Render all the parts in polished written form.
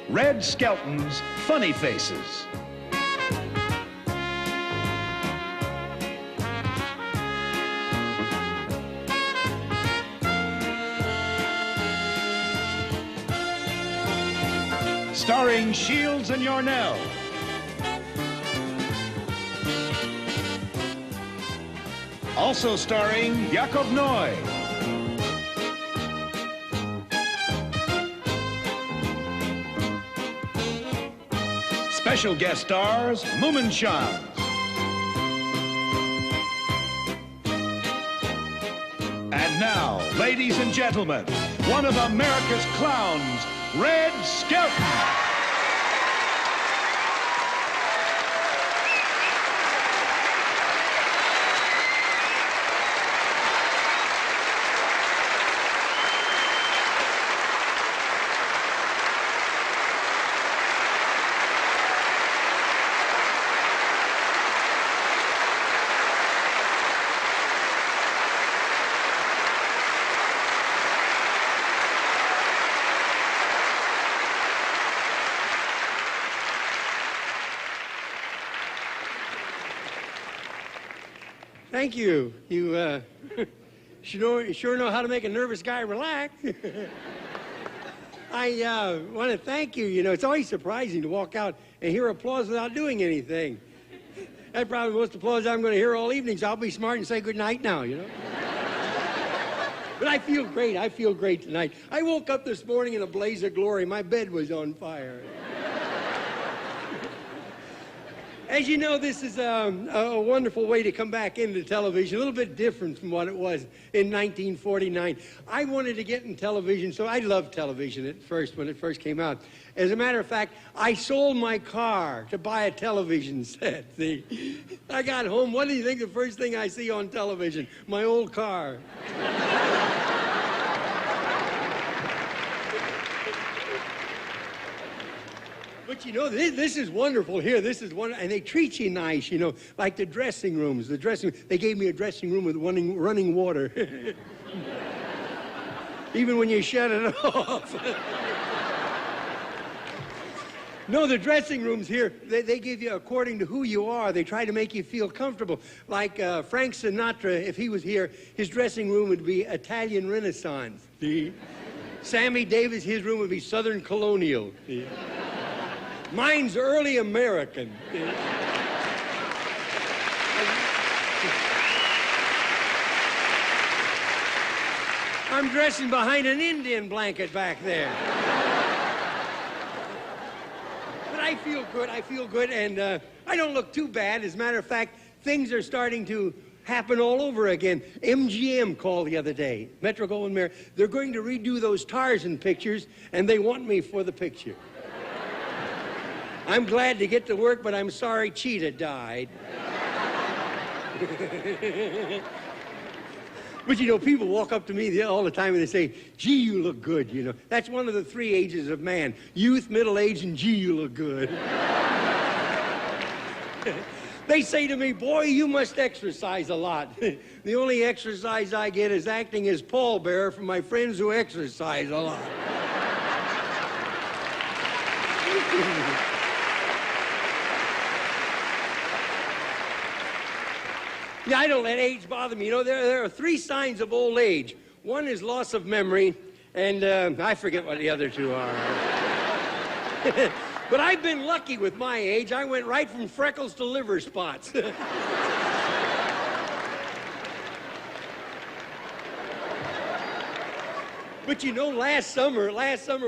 Red Skelton's Funny Faces. Starring Shields and Yarnell. Also starring Yakov Noi. Special guest stars, Moomin Charms. And now, ladies and gentlemen, one of America's clowns, Red Skelton. Thank you. You sure know how to make a nervous guy relax. I want to thank you. You know, it's always surprising to walk out and hear applause without doing anything. That's probably the most applause I'm going to hear all evening, so I'll be smart and say good night now, you know. But I feel great. I feel great tonight. I woke up this morning in a blaze of glory. My bed was on fire. As you know, this is a wonderful way to come back into television, a little bit different from what it was in 1949. I wanted to get in television, so I loved television at first, when it first came out. As a matter of fact, I sold my car to buy a television set. See? I got home, what do you think the first thing I see on television? My old car. But you know, this is wonderful here. This is wonderful, and they treat you nice, you know, like the dressing rooms. They gave me a dressing room with running water. Even when you shut it off. No, the dressing rooms here, they give you according to who you are. They try to make you feel comfortable. Like Frank Sinatra, if he was here, his dressing room would be Italian Renaissance. See? Sammy Davis, his room would be Southern Colonial. See? Mine's early American. I'm dressing behind an Indian blanket back there. But I feel good, and I don't look too bad. As a matter of fact, things are starting to happen all over again. MGM called the other day, Metro-Goldwyn-Mayer. They're going to redo those Tarzan pictures, and they want me for the picture. I'm glad to get to work, but I'm sorry Cheetah died. But you know, people walk up to me all the time and they say, gee, you look good, you know. That's one of the three ages of man. Youth, middle age, and gee, you look good. They say to me, boy, you must exercise a lot. The only exercise I get is acting as pallbearer for my friends who exercise a lot. Yeah, I don't let age bother me. You know, there are three signs of old age. One is loss of memory, and I forget what the other two are. But I've been lucky with my age. I went right from freckles to liver spots. But you know, last summer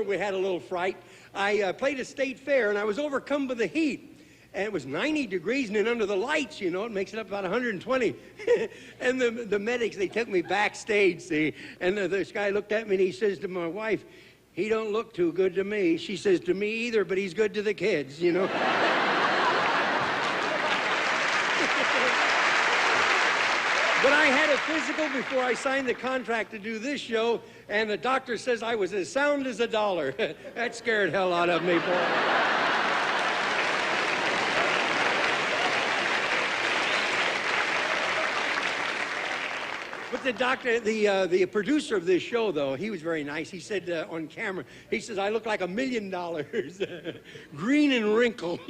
we had a little fright. I played a state fair, and I was overcome by the heat. And it was 90 degrees, and then under the lights, you know, it makes it up about 120. And the medics, they took me backstage, see, and this guy looked at me and he says to my wife, he don't look too good to me. She says, to me either, but he's good to the kids, you know. But I had a physical before I signed the contract to do this show, and the doctor says I was as sound as a dollar. That scared hell out of me, boy. But But the doctor, the producer of this show, though, he was very nice. He said on camera, he says, I look like $1 million, green and wrinkled.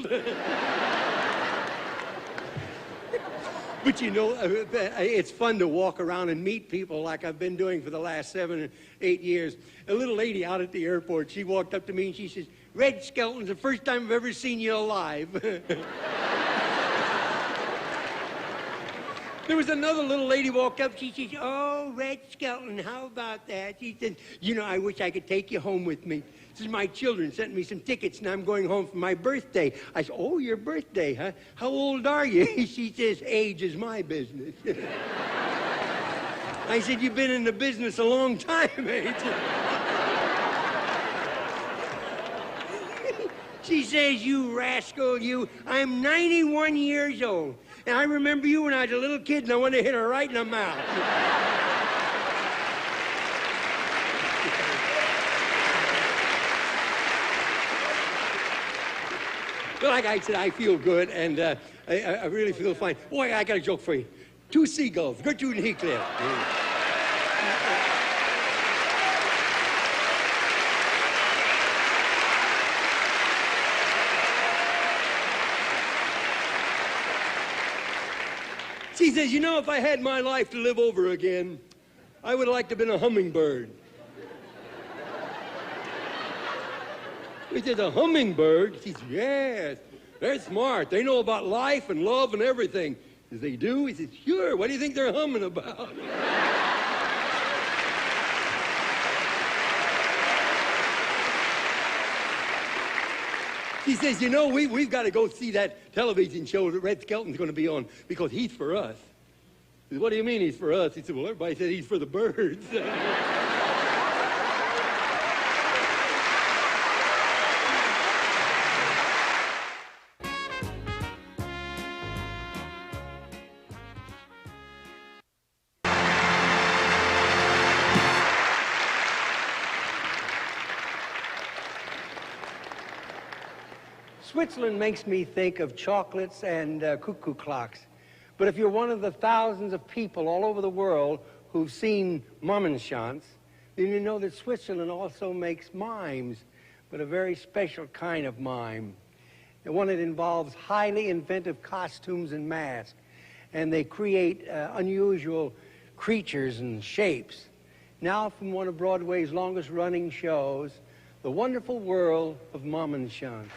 But you know, it's fun to walk around and meet people like I've been doing for the last 7 or 8 years. A little lady out at the airport, she walked up to me and she says, Red Skelton's the first time I've ever seen you alive. There was another little lady walked up, she says, oh, Red Skelton, how about that? She said, you know, I wish I could take you home with me. This is my children sent me some tickets and I'm going home for my birthday. I said, oh, your birthday, huh? How old are you? She says, age is my business. I said, you've been in the business a long time, ain't you? She says, you rascal, you, I'm 91 years old. And I remember you when I was a little kid and I wanted to hit her right in the mouth. Well, like I said, I feel good, and I really feel fine. Boy, I got a joke for you. 2 seagulls, Gertrude and Heathcliff. She says, you know, if I had my life to live over again, I would like to have been a hummingbird. He says, a hummingbird? He says, yes, they're smart. They know about life and love and everything. He says, they do? He says, sure. What do you think they're humming about? She says, you know, we've got to go see that television show that Red Skelton's going to be on because he's for us. He says, what do you mean he's for us? He said, well, everybody said he's for the birds. Switzerland makes me think of chocolates and cuckoo clocks. But if you're one of the thousands of people all over the world who've seen Moomin Charms, then you know that Switzerland also makes mimes, but a very special kind of mime. The one that involves highly inventive costumes and masks, and they create unusual creatures and shapes. Now from one of Broadway's longest running shows, The Wonderful World of Moomin Charms.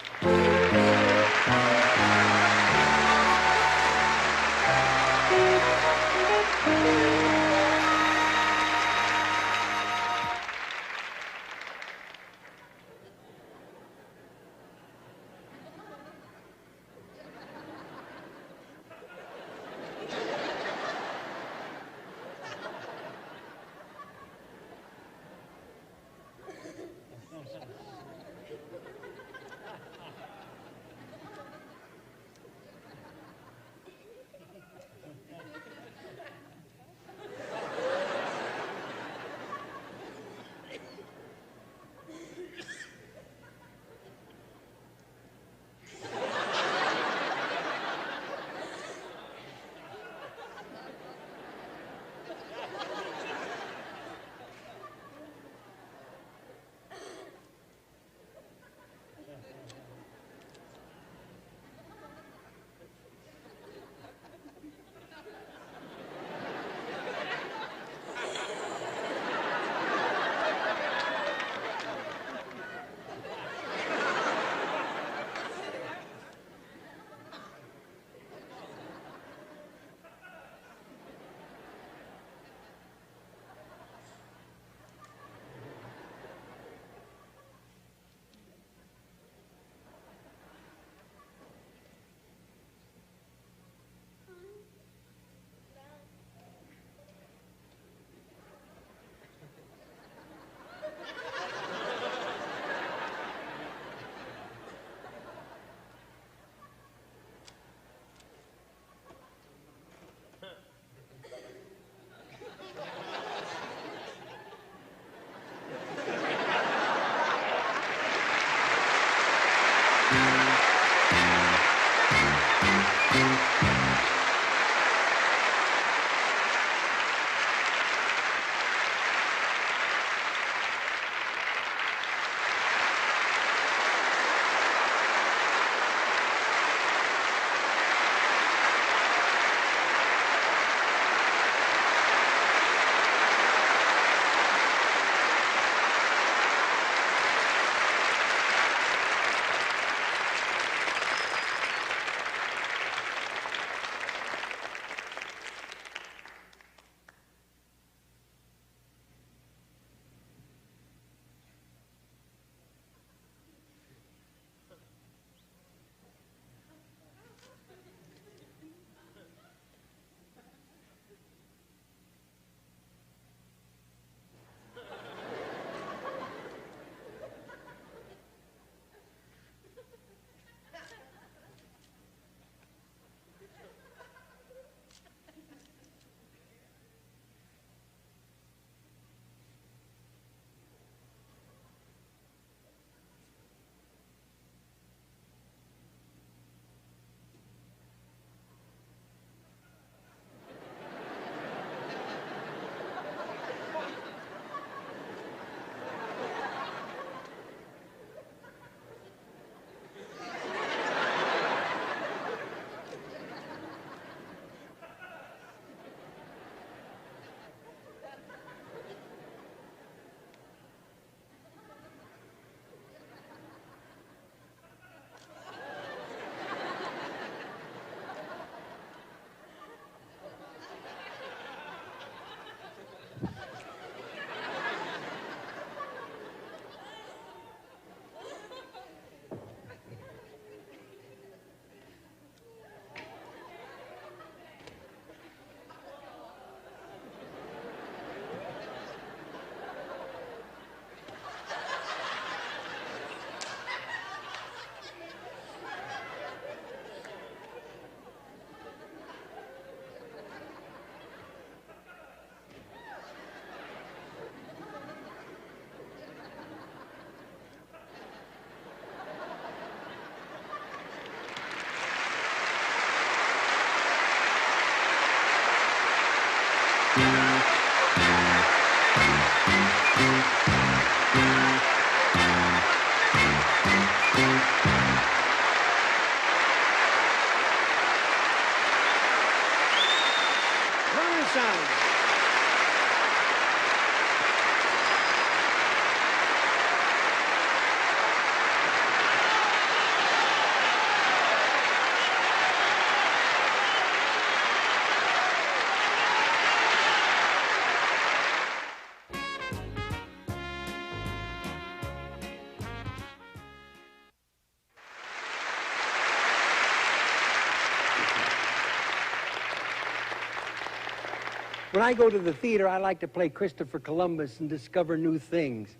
When I go to the theater, I like to play Christopher Columbus and discover new things.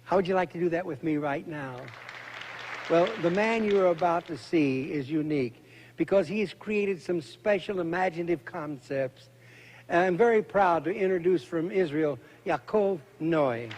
How would you like to do that with me right now? Well, the man you're about to see is unique because he has created some special imaginative concepts. And I'm very proud to introduce from Israel, Yakov Noi.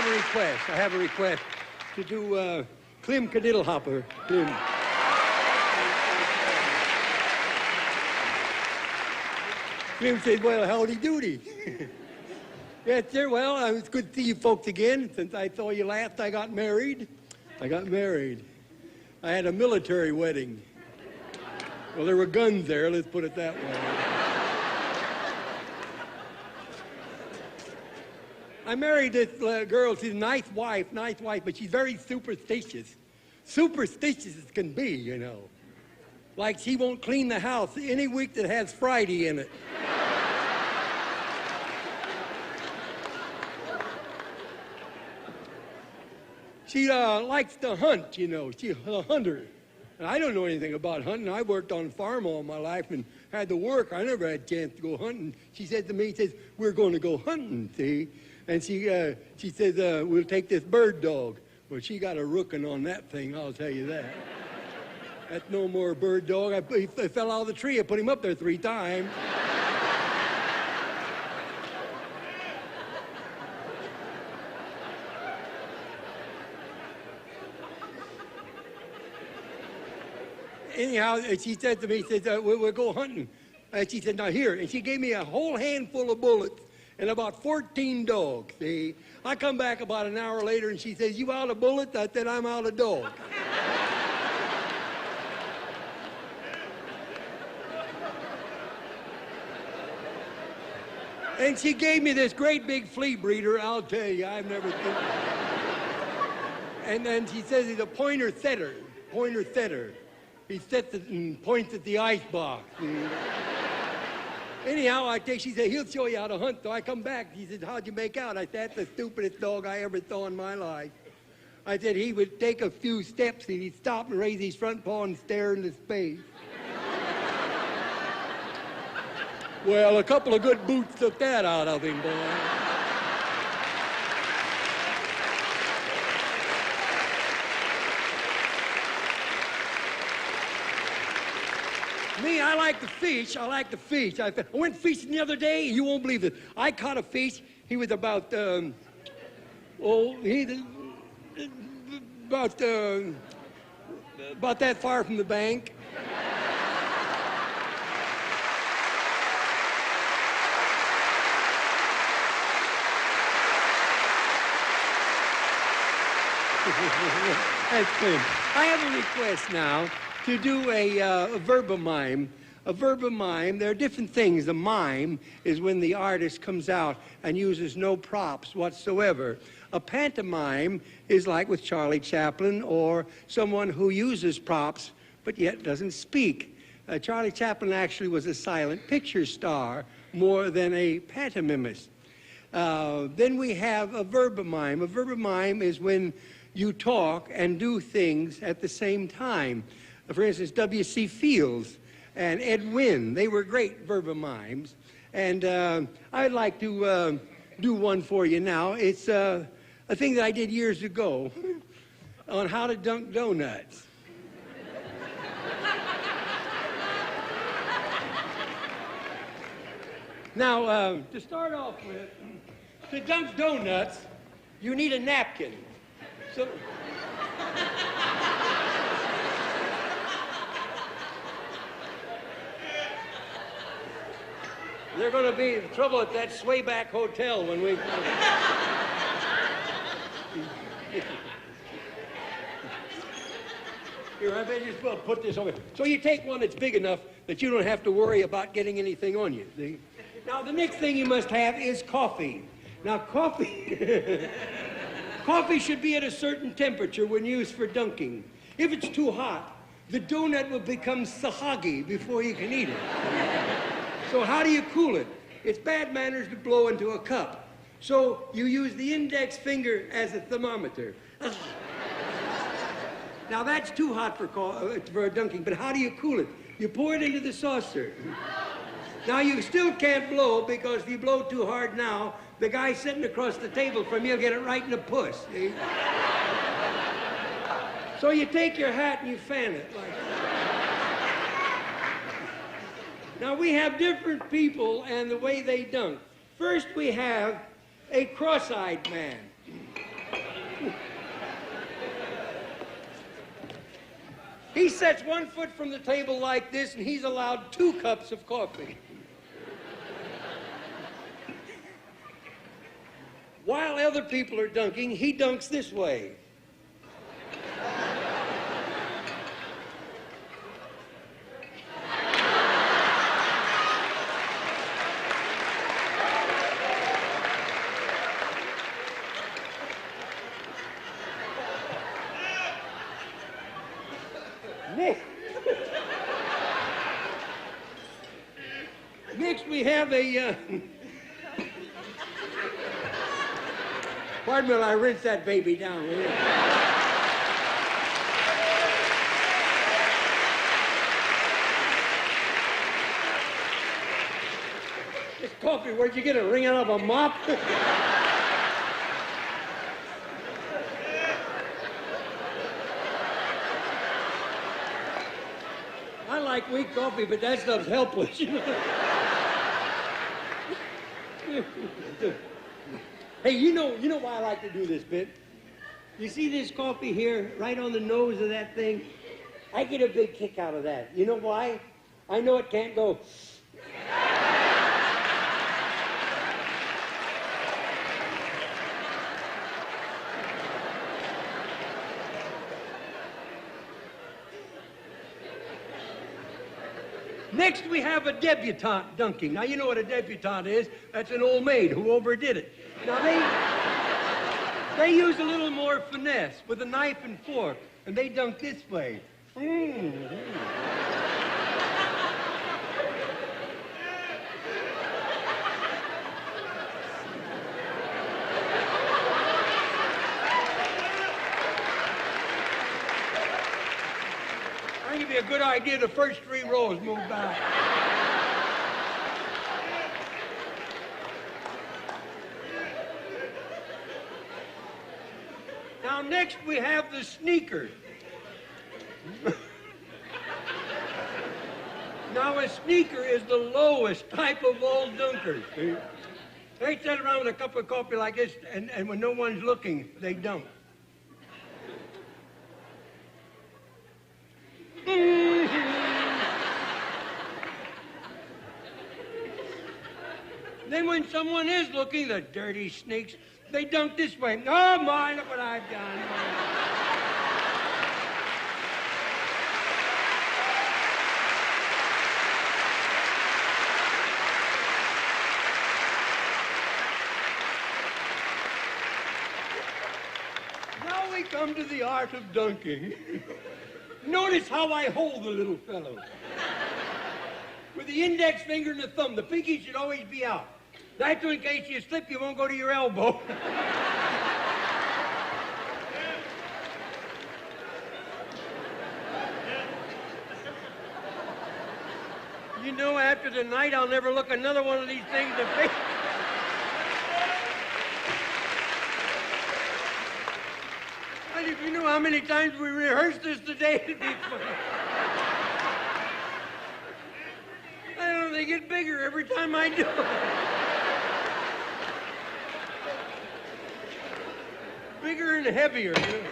have a request. I have a request to do Clem Kadiddlehopper. Clem. Clem said, well, howdy doody. Yes, sir. Well, it's good to see you folks again. Since I saw you last, I got married. I had a military wedding. Well, there were guns there, let's put it that way. I married this girl. She's a nice wife, but she's very superstitious. Superstitious as can be, you know. Like she won't clean the house any week that has Friday in it. She likes to hunt, you know. She's a hunter. And I don't know anything about hunting. I worked on a farm all my life and had to work. I never had a chance to go hunting. She said to me, we're going to go hunting, see? And she says, we'll take this bird dog. Well, she got a rookin' on that thing, I'll tell you that. That's no more a bird dog. He fell out of the tree. I put him up there 3 times. Anyhow, she said to me, we'll go hunting. And she said, now here. And she gave me a whole handful of bullets and about 14 dogs, see? I come back about an hour later and she says, you out of bullets? I said, I'm out of dogs. And she gave me this great big flea breeder, I'll tell you, I've never seen it. And then she says he's a pointer setter. He sets it and points at the icebox. Anyhow, she said, he'll show you how to hunt. So I come back. He said, how'd you make out? I said, that's the stupidest dog I ever saw in my life. I said, he would take a few steps and he'd stop and raise his front paw and stare into space. Well, a couple of good boots took that out of him, boy. Me, I like to fish. I went fishing the other day. You won't believe it. I caught a fish. He was about that far from the bank. That's good. I have a request now to do a verba mime. A verba mime, there are different things. A mime is when the artist comes out and uses no props whatsoever. A pantomime is like with Charlie Chaplin or someone who uses props but yet doesn't speak. Charlie Chaplin actually was a silent picture star more than a pantomimist. Then we have a verba mime. A verba mime is when you talk and do things at the same time. For instance, W.C. Fields and Ed Wynn, they were great verba mimes. And I'd like to do one for you now. It's a thing that I did years ago on how to dunk donuts. Now, to start off with, to dunk donuts, you need a napkin. So, they're going to be in trouble at that Swayback Hotel when we... Here, I may just well put this over. So you take one that's big enough that you don't have to worry about getting anything on you, see? Now, the next thing you must have is coffee. Now, coffee... Coffee should be at a certain temperature when used for dunking. If it's too hot, the donut will become sahagi before you can eat it. So how do you cool it? It's bad manners to blow into a cup. So you use the index finger as a thermometer. Now that's too hot for dunking, but how do you cool it? You pour it into the saucer. Now you still can't blow because if you blow too hard now, the guy sitting across the table from you will get it right in the puss, see? So you take your hat and you fan it like that. Now we have different people and the way they dunk. First we have a cross-eyed man. He sets 1 foot from the table like this, and he's allowed 2 cups of coffee. While other people are dunking, he dunks this way. Next we have a, pardon me while I rinse that baby down. This coffee, where'd you get it? Ring out of a mop? I like weak coffee, but that stuff's helpless. Hey, you know why I like to do this bit? You see this coffee here, right on the nose of that thing? I get a big kick out of that. You know why? I know it can't go. Next, we have a debutante dunking. Now, you know what a debutante is. That's an old maid who overdid it. Now, they use a little more finesse with a knife and fork, and they dunk this way. I'll give you a good idea. The first 3 rows move back. Now, next we have the sneaker. Now, a sneaker is the lowest type of all dunkers. They sit around with a cup of coffee like this, and when no one's looking, they dunk. Then when someone is looking, the dirty sneaks, they dunk this way. Oh, my, look what I've done. Now we come to the art of dunking. Notice how I hold the little fellow. With the index finger and the thumb. The pinky should always be out. That's in case you slip, you won't go to your elbow. You know, after tonight, I'll never look another one of these things in the face. And if you knew how many times we rehearsed this today, it'd be funny. I don't know, they get bigger every time I do it. Bigger and heavier. You know?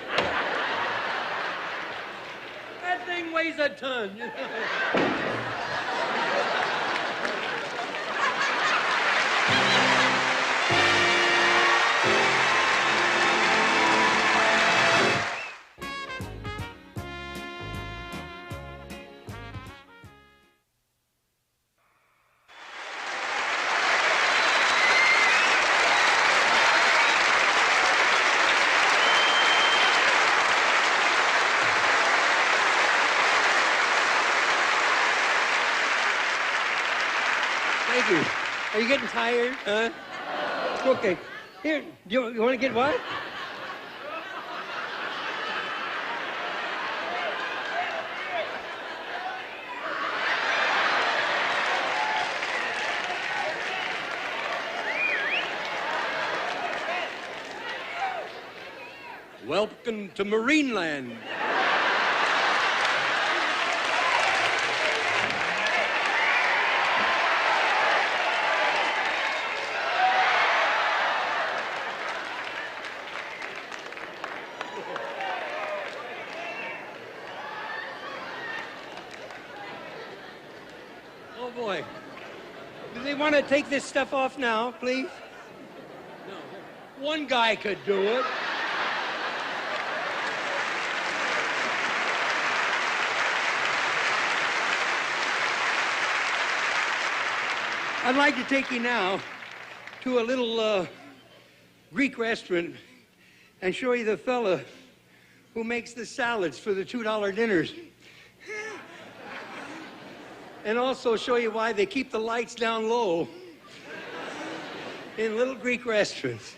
That thing weighs a ton. You know? Are you getting tired? Huh? Okay. Here, you want to get what? Welcome to Marineland. Oh, boy. Do they want to take this stuff off now, please? No. One guy could do it. I'd like to take you now to a little Greek restaurant and show you the fella who makes the salads for the $2 dinners. And also show you why they keep the lights down low in little Greek restaurants.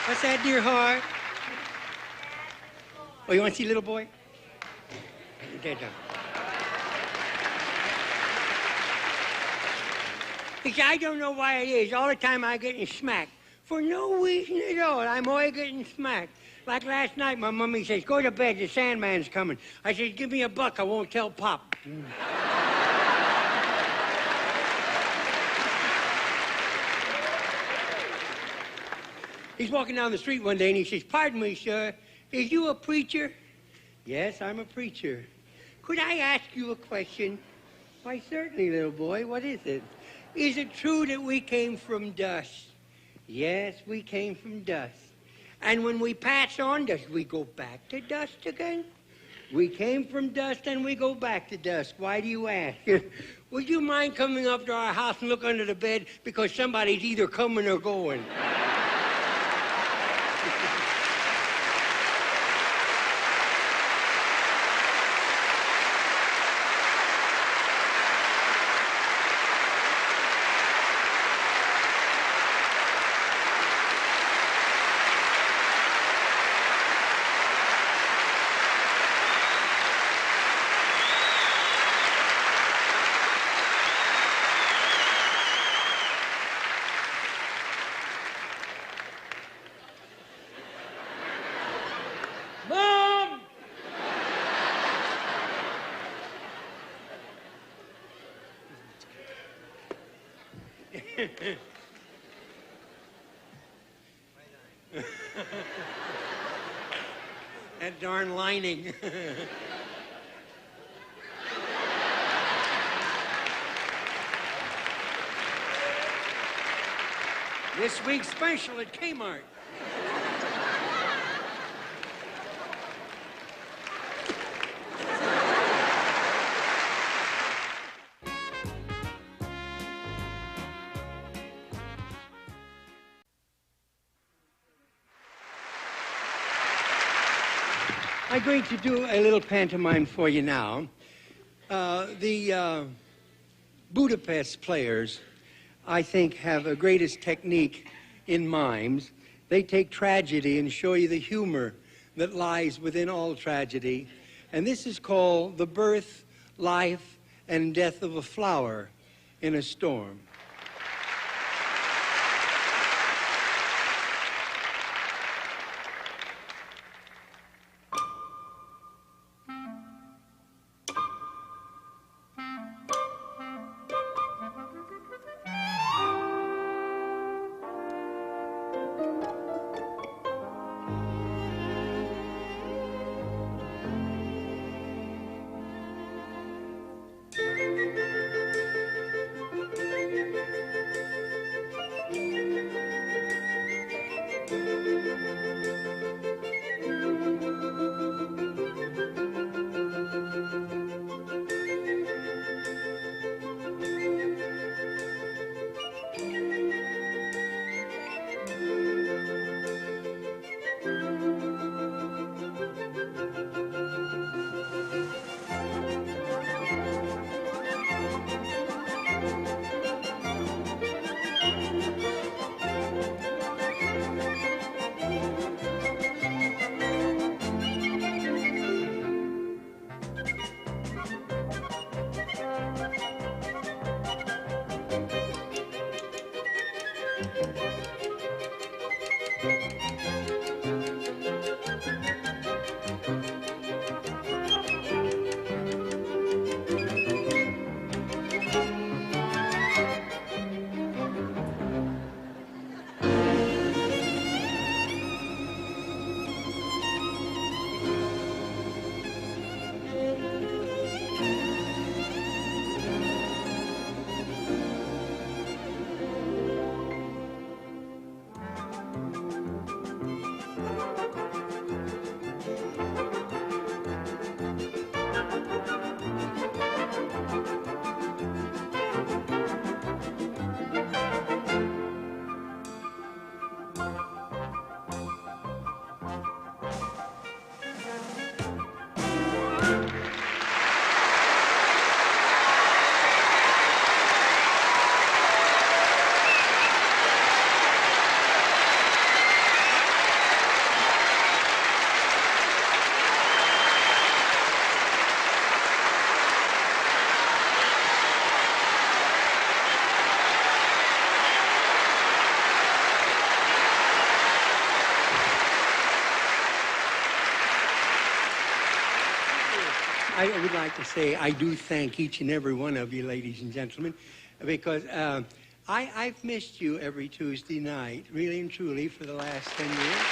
What's that, dear heart? Oh, you want to see little boy? There. He said, I don't know why it is. All the time I'm getting smacked. For no reason at all. I'm always getting smacked. Like last night, my mommy says, go to bed, the Sandman's coming. I said, give me $1, I won't tell Pop. He's walking down the street one day and he says, pardon me, sir, is you a preacher? Yes, I'm a preacher. Could I ask you a question? Why, certainly, little boy. What is it? Is it true that we came from dust? Yes, we came from dust. And when we pass on, does we go back to dust again? We came from dust and we go back to dust. Why do you ask? Would you mind coming up to our house and look under the bed? Because somebody's either coming or going. That darn lining. This week's special at Kmart. I'm going to do a little pantomime for you now. The Budapest players, I think, have the greatest technique in mimes. They take tragedy and show you the humor that lies within all tragedy. And this is called The Birth, Life, and Death of a Flower in a Storm. I would like to say I do thank each and every one of you, ladies and gentlemen, because I've missed you every Tuesday night, really and truly, for the last 10 years.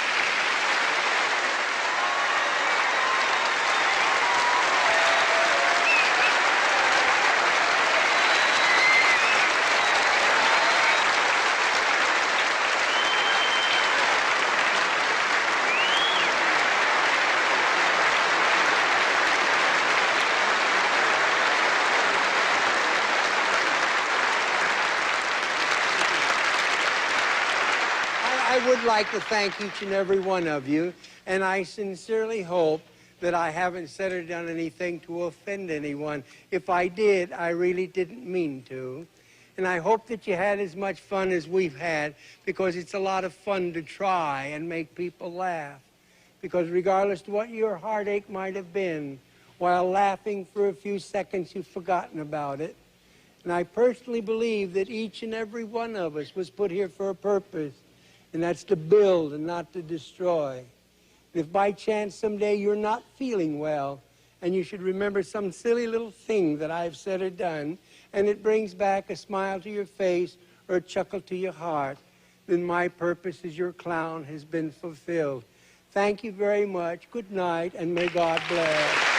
I would like to thank each and every one of you, and I sincerely hope that I haven't said or done anything to offend anyone. If I did, I really didn't mean to. And I hope that you had as much fun as we've had, because it's a lot of fun to try and make people laugh. Because regardless of what your heartache might have been, while laughing for a few seconds, you've forgotten about it. And I personally believe that each and every one of us was put here for a purpose, and that's to build and not to destroy. And if by chance someday you're not feeling well, and you should remember some silly little thing that I've said or done, and it brings back a smile to your face, or a chuckle to your heart, then my purpose as your clown has been fulfilled. Thank you very much. Good night, and may God bless.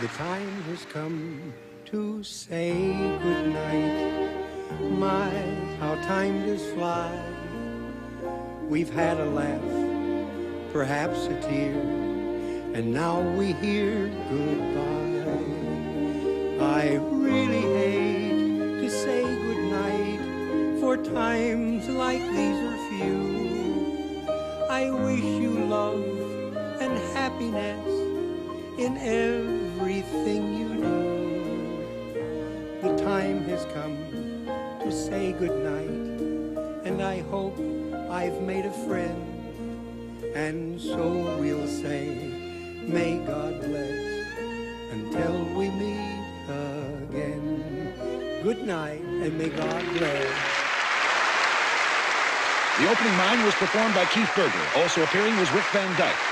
The time has come to say goodnight. My, how time does fly. We've had a laugh, perhaps a tear, and now we hear goodbye. I really hate to say goodnight, for times like these are few. I wish you love and happiness in everything you do. The time has come to say goodnight, and I hope I've made a friend, and so we'll say, may God bless, until we meet again. Good night, and may God bless. The opening mime was performed by Keith Berger. Also appearing was Rick Van Dyke.